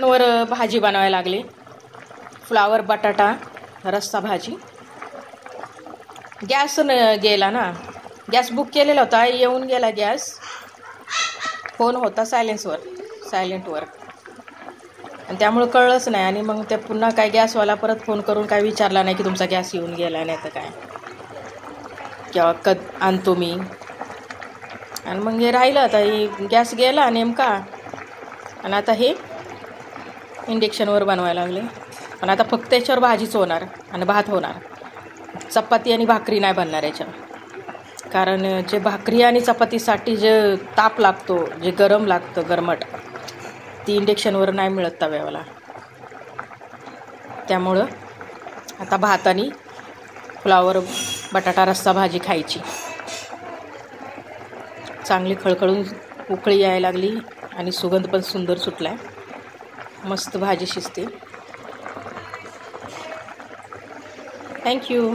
वर भाजी बनवायला लागली. फ्लावर बटाटा रस्सा भाजी. गॅस गेला ना, गॅस बुक केलेला होता, येऊन गेला गॅस. फोन होता सायलेंटवर आणि त्यामुळे कळलंच नाही. आणि मग ते पुन्हा काय गॅसवाला परत फोन करून काय विचारला नाही की तुमचा गॅस येऊन गेला, नाही तर काय केव्हा आणतो मी. आणि मग हे राहिलं. आता हे गॅस गेला नेमका आणि आता हे इंडक्शनवर बनवायला लागले. पण आता फक्त त्याच्यावर भाजीच होणार आणि भात होणार. चपाती आणि भाकरी नाही बनणार याच्यावर, कारण जे भाकरी आणि चपातीसाठी जे ताप लागतो, जे गरम लागतं गरमट, ती इंडक्शनवर नाही मिळत तव्याला. त्यामुळं आता भात आणि फ्लावर बटाटा रस्सा भाजी खायची. चांगली खळखळून उकळी यायला लागली आणि सुगंध पण सुंदर सुटलाय. मस्त भाजी शिजते. थँक्यू.